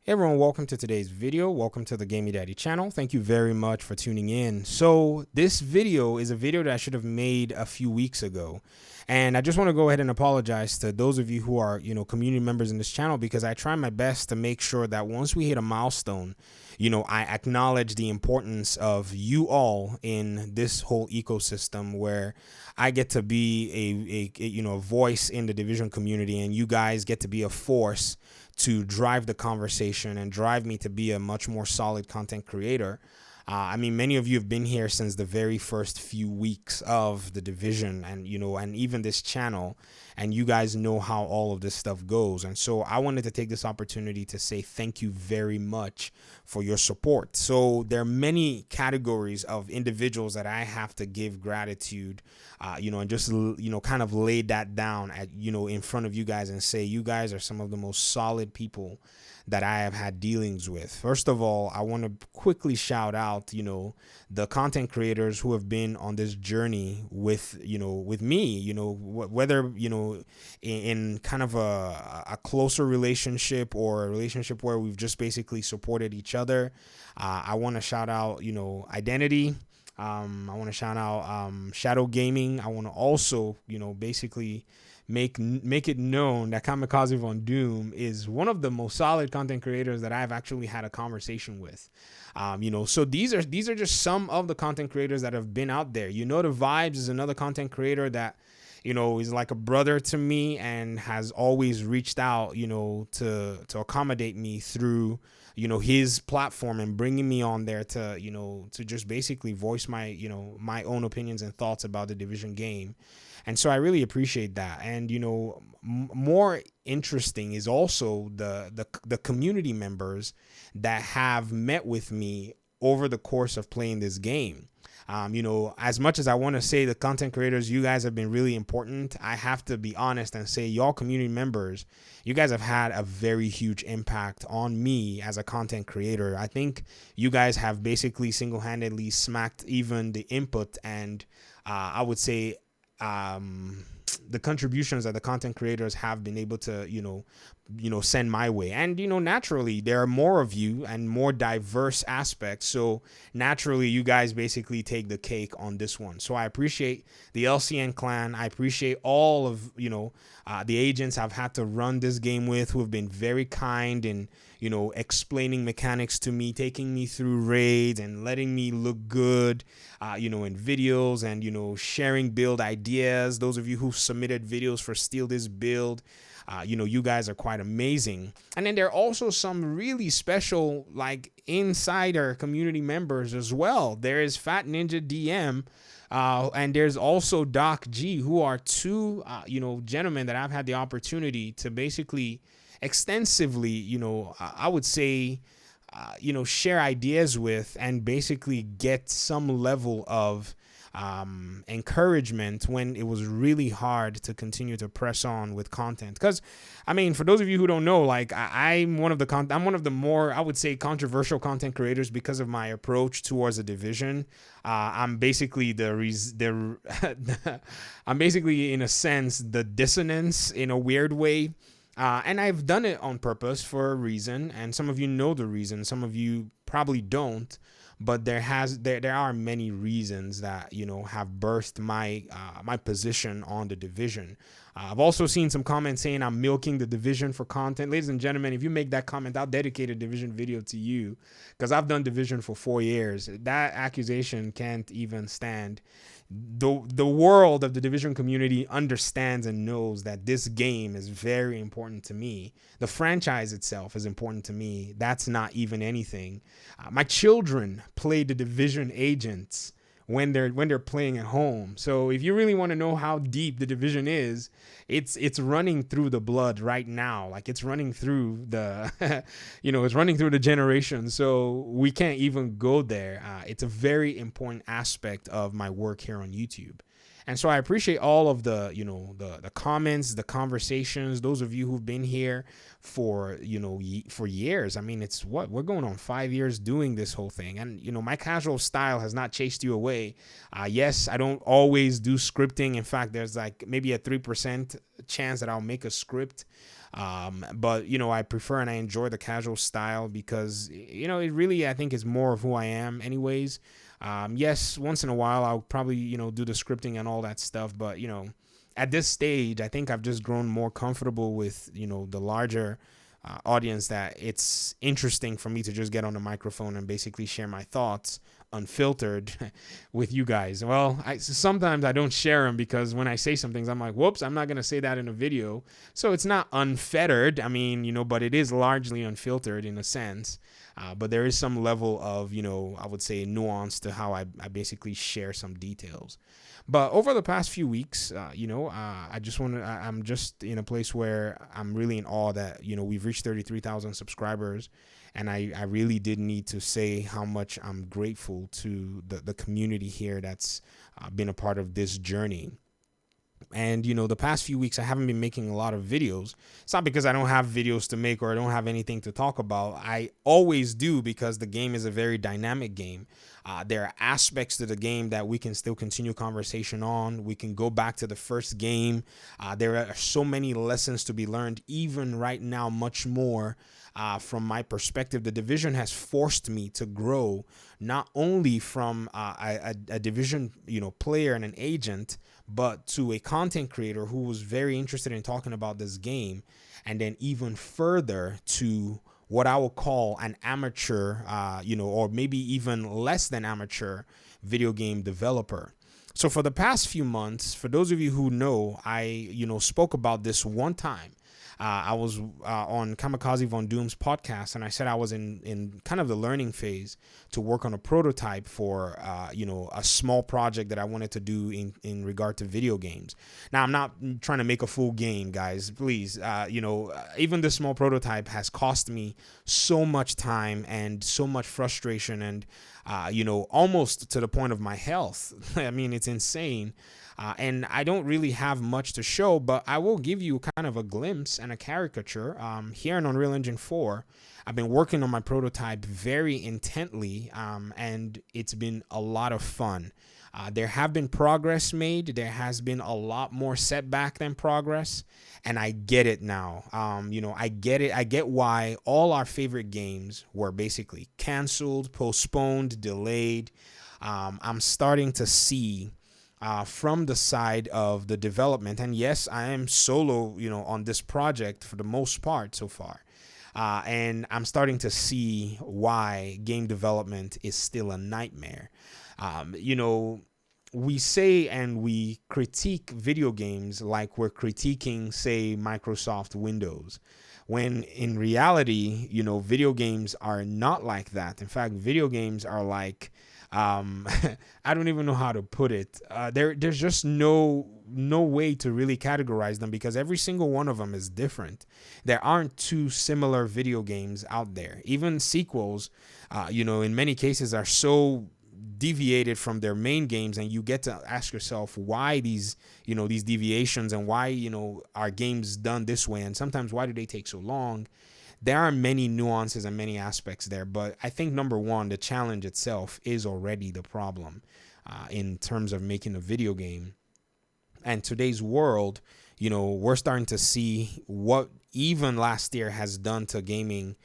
Hey everyone, welcome to today's video. Welcome to the Gamey Daddy channel. Thank you very much for tuning in. So this video is a video that I should have made a few weeks ago. And I just want to go ahead and apologize to those of you who are, community members in this channel, because I try my best to make sure that once we hit a milestone, I acknowledge the importance of you all in this whole ecosystem where I get to be a voice in the Division community, and you guys get to be a force to drive the conversation and drive me to be a much more solid content creator. Many of you have been here since the very first few weeks of the Division and even this channel, and you guys know how all of this stuff goes. And so I wanted to take this opportunity to say thank you very much for your support. So there are many categories of individuals that I have to give gratitude, and just, kind of lay that down in front of you guys and say, you guys are some of the most solid people that I have had dealings with. First of all, I want to quickly shout out, the content creators who have been on this journey with me, whether, in kind of a closer relationship or a relationship where we've just basically supported each other. I want to shout out, Identity. I want to shout out Shadow Gaming. I want to also, basically make it known that Kamikaze Von Doom is one of the most solid content creators that I've actually had a conversation with. So these are just some of the content creators that have been out there. The Vibes is another content creator that is like a brother to me and has always reached out, to accommodate me through, his platform and bringing me on there to, to just basically voice my, my own opinions and thoughts about the Division game. And so I really appreciate that. And, more interesting is also the community members that have met with me over the course of playing this game. As much as I want to say the content creators, you guys have been really important, I have to be honest and say y'all community members, you guys have had a very huge impact on me as a content creator. I think you guys have basically single-handedly smacked even the input and I would say the contributions that the content creators have been able to, send my way. And, naturally, there are more of you and more diverse aspects. So naturally, you guys basically take the cake on this one. So I appreciate the LCN clan. I appreciate all of, the agents I've had to run this game with who have been very kind and, explaining mechanics to me, taking me through raids and letting me look good, in videos and, sharing build ideas. Those of you who submitted videos for Steal This Build, you guys are quite amazing. And then there are also some really special, like, insider community members as well. There is Fat Ninja DM, and there's also Doc G, who are two, gentlemen that I've had the opportunity to basically extensively, I would say, share ideas with and basically get some level of encouragement when it was really hard to continue to press on with content. Because for those of you who don't know, like I'm one of the more, I would say, controversial content creators because of my approach towards the Division. I'm basically I'm basically, in a sense, the dissonance in a weird way. And I've done it on purpose for a reason, and some of you know the reason, some of you probably don't, but there are many reasons that have birthed my position on the Division. I've also seen some comments saying I'm milking the Division for content. Ladies and gentlemen, if you make that comment, I'll dedicate a Division video to you, because I've done Division for 4 years. That accusation can't even stand. The world of the Division community understands and knows that this game is very important to me. The franchise itself is important to me. That's not even anything. My children play the Division agents when they're playing at home. So if you really want to know how deep the Division is, it's running through the blood right now. Like, it's running through the it's running through the generation. So we can't even go there. It's a very important aspect of my work here on YouTube. And so I appreciate all of the, the comments, the conversations, those of you who've been here for, for years. It's we're going on 5 years doing this whole thing. And, my casual style has not chased you away. Yes, I don't always do scripting. In fact, there's like maybe a 3% chance that I'll make a script. But you know, I prefer and I enjoy the casual style because, you know, it really, I think, is more of who I am anyways. Yes, once in a while I'll probably, you know, do the scripting and all that stuff, but you know, at this stage, I think I've just grown more comfortable with, you know, the larger audience, that it's interesting for me to just get on the microphone and basically share my thoughts unfiltered with you guys. Well, sometimes I don't share them because when I say some things, I'm like, whoops, I'm not going to say that in a video. So it's not unfettered. I mean, you know, but it is largely unfiltered in a sense. But there is some level of, you know, I would say nuance to how I basically share some details. But over the past few weeks, you know, I'm just in a place where I'm really in awe that, you know, we've reached 33,000 subscribers. And I really did need to say how much I'm grateful to the community here that's been a part of this journey. And, you know, the past few weeks, I haven't been making a lot of videos. It's not because I don't have videos to make or I don't have anything to talk about. I always do, because the game is a very dynamic game. There are aspects to the game that we can still continue conversation on. We can go back to the first game. There are so many lessons to be learned, even right now, much more. From my perspective, the Division has forced me to grow, not only from a Division, you know, player and an agent, but to a content creator who was very interested in talking about this game, and then even further to what I will call an amateur, you know, or maybe even less than amateur video game developer. So for the past few months, for those of you who know, I, you know, spoke about this one time. I was on Kamikaze Von Doom's podcast, and I said I was in kind of the learning phase to work on a prototype for, you know, a small project that I wanted to do in regard to video games. Now, I'm not trying to make a full game, guys, please. You know, even this small prototype has cost me so much time and so much frustration and, you know, almost to the point of my health. I mean, it's insane. And I don't really have much to show, but I will give you kind of a glimpse and a caricature. Here in Unreal Engine 4, I've been working on my prototype very intently, and it's been a lot of fun. There have been progress made. There has been a lot more setback than progress, and I get it now. You know, I get it. I get why all our favorite games were basically canceled, postponed, delayed. I'm starting to see from the side of the development, and yes, I am solo, you know, on this project for the most part so far. And I'm starting to see why game development is still a nightmare. You know, we say and we critique video games like we're critiquing, say, Microsoft Windows, when in reality, you know, video games are not like that. In fact, video games are like, I don't even know how to put it. There's just no way to really categorize them, because every single one of them is different. There aren't two similar video games out there. Even sequels, you know, in many cases are so deviated from their main games, and you get to ask yourself why these, you know, these deviations, and why, you know, are games done this way, and sometimes why do they take so long. There are many nuances and many aspects there, but I think number one, the challenge itself is already the problem in terms of making a video game. And today's world, you know, we're starting to see what even last year has done to gaming,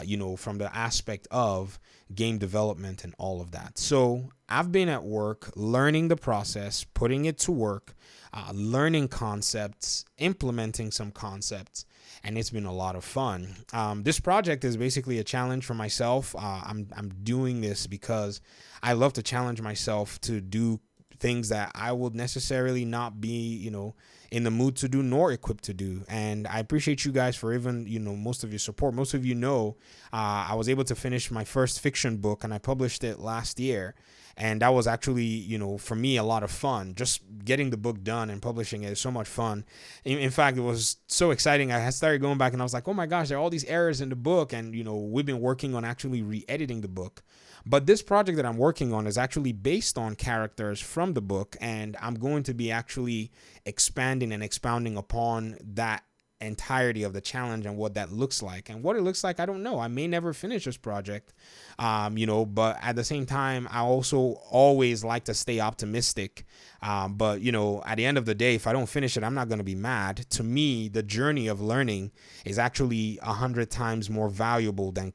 you know, from the aspect of game development and all of that. So I've been at work learning the process, putting it to work, learning concepts, implementing some concepts, and it's been a lot of fun. This project is basically a challenge for myself. I'm doing this because I love to challenge myself to do things that I would necessarily not be, you know, in the mood to do nor equipped to do. And I appreciate you guys for even, you know, most of your support. Most of you know, I was able to finish my first fiction book, and I published it last year. And that was actually, you know, for me, a lot of fun. Just getting the book done and publishing it is so much fun. In fact, it was so exciting. I had started going back and I was like, oh my gosh, there are all these errors in the book. And, you know, we've been working on actually re-editing the book. But this project that I'm working on is actually based on characters from the book. And I'm going to be actually expanding and expounding upon that entirety of the challenge and what that looks like. And what it looks like, I don't know. I may never finish this project, but at the same time, I also always like to stay optimistic. But at the end of the day, if I don't finish it, I'm not going to be mad. To me, the journey of learning is actually 100 times more valuable than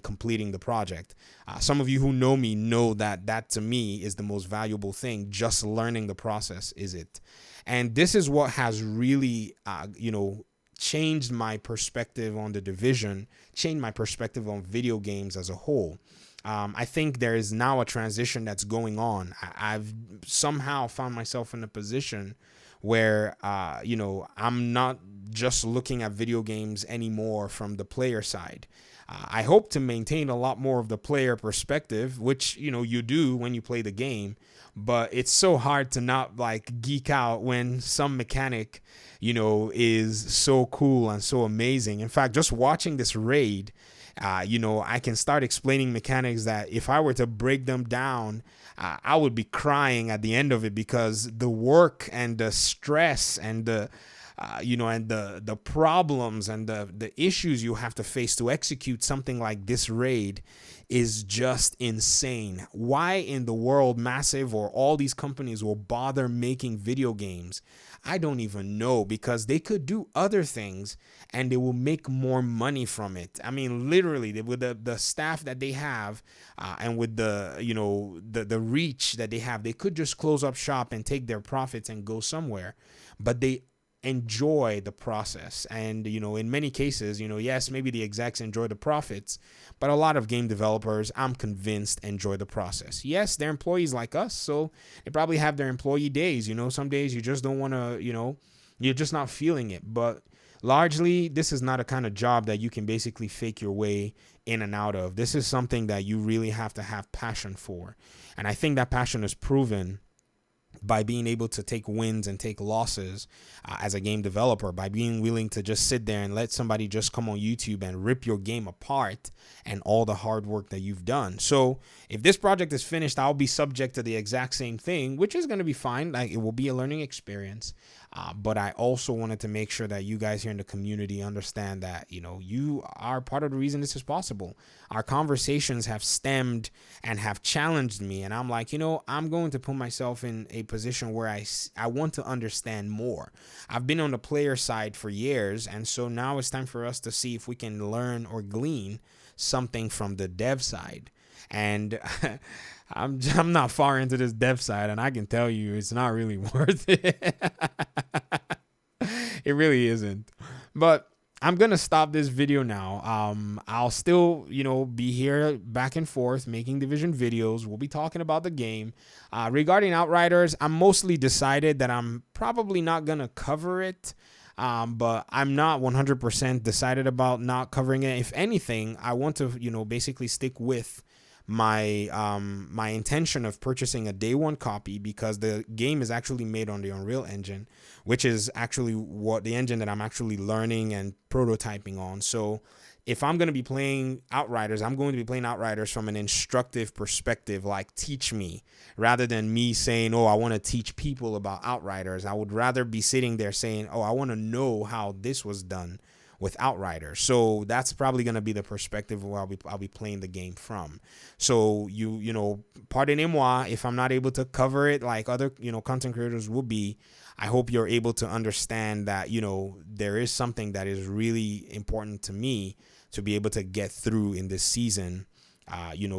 completing the project. Some of you who know me know that to me is the most valuable thing. Just learning the process is it. And this is what has really, changed my perspective on The Division, changed my perspective on video games as a whole. I think there is now a transition that's going on. I've somehow found myself in a position where, I'm not just looking at video games anymore from the player side. I hope to maintain a lot more of the player perspective, which, you do when you play the game. But it's so hard to not geek out when some mechanic, is so cool and so amazing. In fact, just watching this raid, I can start explaining mechanics that if I were to break them down, I would be crying at the end of it, because the work and the stress and the problems and the issues you have to face to execute something like this raid is just insane. Why in the world Massive or all these companies will bother making video games, I don't even know, because they could do other things and they will make more money from it. I mean, literally, with the staff that they have and with the reach that they have, they could just close up shop and take their profits and go somewhere. But they enjoy the process. And in many cases, yes, maybe the execs enjoy the profits, but a lot of game developers, I'm convinced, enjoy the process. Yes, they're employees like us, so they probably have their employee days. Some days you just don't want to, you're just not feeling it. But largely, this is not a kind of job that you can basically fake your way in and out of. This is something that you really have to have passion for. And I think that passion is proven by being able to take wins and take losses as a game developer, by being willing to just sit there and let somebody just come on YouTube and rip your game apart and all the hard work that you've done. So if this project is finished, I'll be subject to the exact same thing, which is going to be fine. It will be a learning experience. But I also wanted to make sure that you guys here in the community understand that, you are part of the reason this is possible. Our conversations have stemmed and have challenged me. And I'm like, I'm going to put myself in a position where I want to understand more. I've been on the player side for years. And so now it's time for us to see if we can learn or glean something from the dev side. And I'm not far into this dev side, and I can tell you it's not really worth it. It really isn't. But I'm going to stop this video now. I'll still, be here back and forth making Division videos. We'll be talking about the game. Regarding Outriders, I'm mostly decided that I'm probably not going to cover it. But I'm not 100% decided about not covering it. If anything, I want to, basically stick with my my intention of purchasing a day one copy, because the game is actually made on the Unreal Engine, which is actually what the engine that I'm actually learning and prototyping on. So if I'm going to be playing Outriders, I'm going to be playing Outriders from an instructive perspective, like teach me, rather than me saying, oh, I want to teach people about Outriders. I would rather be sitting there saying, oh, I want to know how this was done with Outriders. So that's probably going to be the perspective where I'll be playing the game from. So pardonnez-moi if I'm not able to cover it like other, content creators will be. I hope you're able to understand that, there is something that is really important to me to be able to get through in this season. It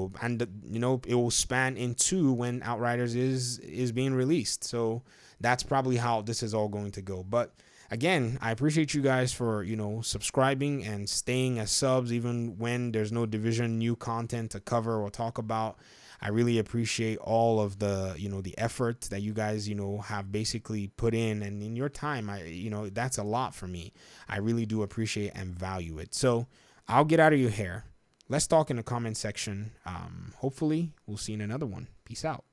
will span into when Outriders is being released. So that's probably how this is all going to go. But again, I appreciate you guys for, subscribing and staying as subs, even when there's no Division new content to cover or talk about. I really appreciate all of the, the effort that you guys, have basically put in, and in your time, that's a lot for me. I really do appreciate and value it. So I'll get out of your hair. Let's talk in the comment section. Hopefully we'll see you in another one. Peace out.